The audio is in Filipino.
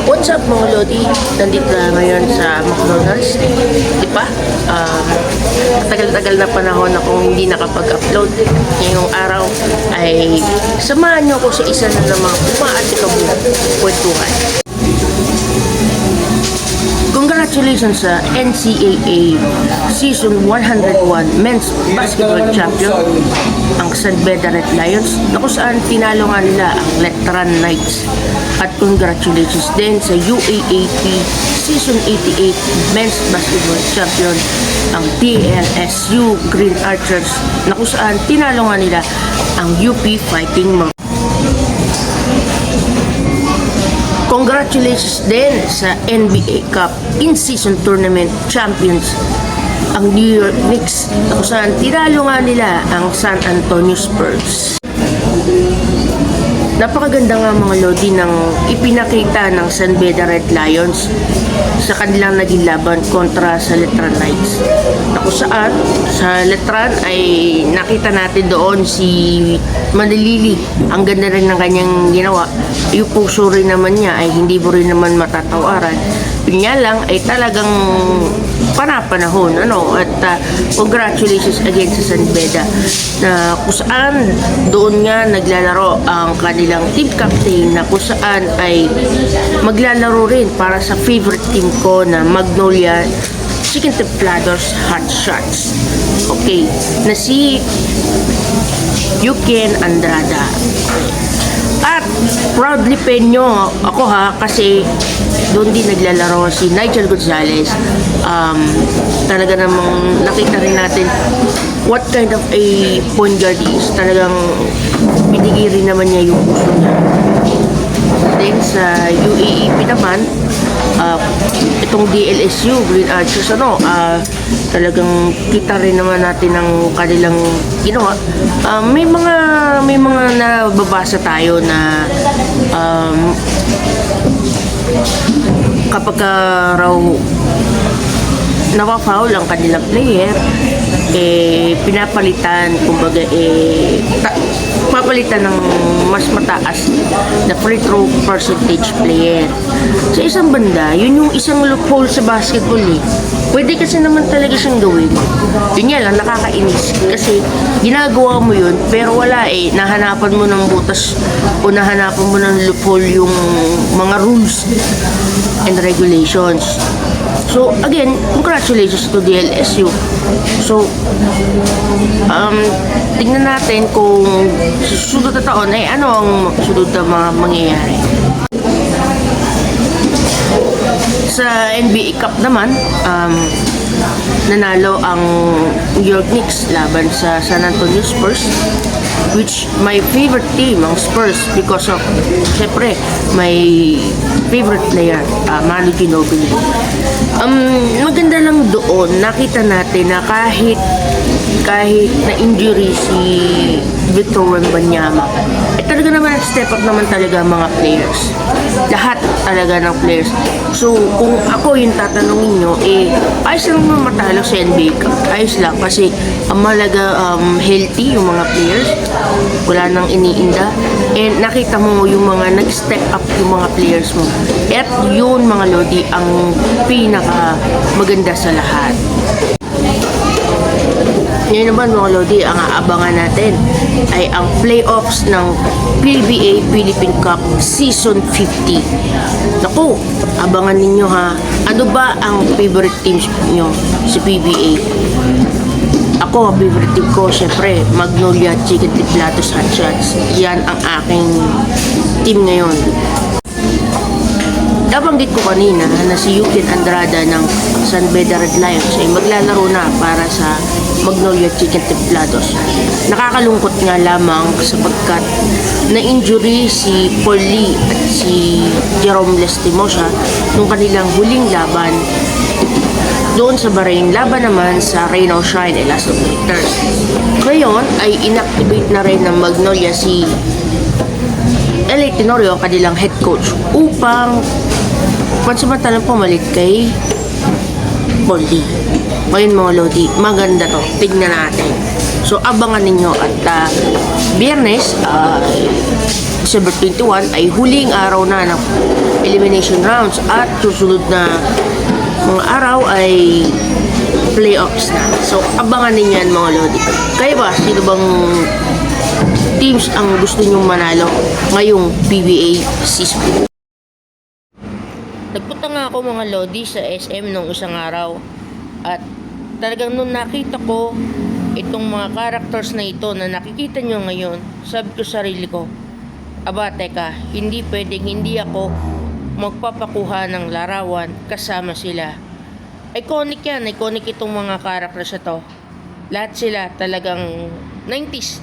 What's up mga Lodi? Nandito na ngayon sa McDonald's. Di ba? Tagal-tagal na panahon akong hindi nakapag-upload. Ngayong araw ay samahan niyo ako sa isa na namang umaatikabong kwentuhan. Congratulations sa NCAA Season 101 Men's Basketball Champion, ang San Beda Red Lions, na kung saan tinalo nga nila ang Letran Knights. At congratulations din sa UAAP Season 88 Men's Basketball Champion, ang DLSU Green Archers, na kung saan tinalo nga nila ang UP Fighting Monk. Congratulations din sa NBA Cup In-Season Tournament Champions, ang New York Knicks, na kung saan tinalo nga nila ang San Antonio Spurs. Napakaganda nga mga Lodi ng ipinakita ng San Beda Red Lions sa kanilang naging laban kontra sa Letran Knights, na kung saan sa Letran ay nakita natin doon si Manilili. Ang ganda rin ng kanyang ginawa. Yung puso rin naman niya ay hindi mo rin naman matatawaran. Pinya lang ay talagang panapanahon, at congratulations again sa San Beda, na kung saan doon nga naglalaro ang kanilang team captain, na kung saan ay maglalaro rin para sa favorite team ko na Magnolia Chicken Templados Hot Shots. Okay, na si Yuken Andrada. At proudly penyo ako kasi doon din naglalaro si Nigel Gonzalez. Talaga namang nakita rin natin what kind of a point guard is. Talagang binigay rin naman niya yung puso niya. Then sa UAAP naman, itong DLSU Green Archers, talagang kita rin naman natin ang kanilang ginawa. May mga nababasa tayo na kapag raw napafoul ang kanilang player, pinapalitan, papalitan ng mas mataas na free throw percentage player. Sa isang banda, yun yung isang loophole sa basketball Pwede kasi naman talaga siyang gawin. Yun yan lang, nakakainis. Kasi ginagawa mo yun, pero wala nahanapan mo ng butas o nahanapan mo ng loophole yung mga rules and regulations. So, again, congratulations to DLSU. So, tingnan natin kung susunod na taon ay ano ang susunod na mga mangyayari. Sa NBA Cup naman, nanalo ang New York Knicks laban sa San Antonio Spurs, which my favorite team ang Spurs because of, syempre, my favorite player, Manu Ginobili. Maganda lang doon, nakita natin na kahit na injury si Victor Wembanyama, talaga naman step up naman talaga mga players. Lahat talaga ng players. So, kung ako yung tatanungin nyo, ayos lang naman matalo sa NBA Cup. Ayos lang kasi ang malaga healthy yung mga players. Wala nang iniinda. And nakita mo yung mga nag-step up yung mga players mo. At yun mga Lodi ang pinaka maganda sa lahat. Ngayon naman mga Lodi, ang aabangan natin ay ang playoffs ng PBA Philippine Cup Season 50. Naku, abangan ninyo ha. Ano ba ang favorite teams nyo sa PBA? Ako, favorite team ko, syempre, Magnolia Chicken Templados Hot Shots. Yan ang aking team ngayon. Nabanggit ko kanina na si Yuken Andrada ng San Beda Red Lions ay maglalaro na para sa Magnolia Chicken Templados. Nakakalungkot nga lamang sapagkat na-injury si Paul Lee at si Jerome Lastimosa nung kanilang huling laban doon sa Bahrain. Laban naman sa Rain or Shine Last of Victors. Ngayon ay inactivate na rin ng Magnolia si L.A. Tenorio, kanilang head coach, upang pansamantalang pumalit kay Paul Lee. Ngayon mga Lodi, maganda to. Tignan natin. So, abangan ninyo at Biyernes, December 21 ay huling araw na ng elimination rounds at susunod na mga araw ay playoffs na. So, abangan ninyo yan mga Lodi. Kayo ba, sino bang teams ang gusto nyong manalo ngayong PBA season? Nagpunta nga ako mga Lodi sa SM nung isang araw at talagang nung nakita ko itong mga characters na ito na nakikita nyo ngayon, sabi ko sa sarili ko, aba teka, hindi pwedeng hindi ako magpapakuha ng larawan kasama sila. Iconic yan, iconic itong mga characters na to. Lahat sila talagang 90s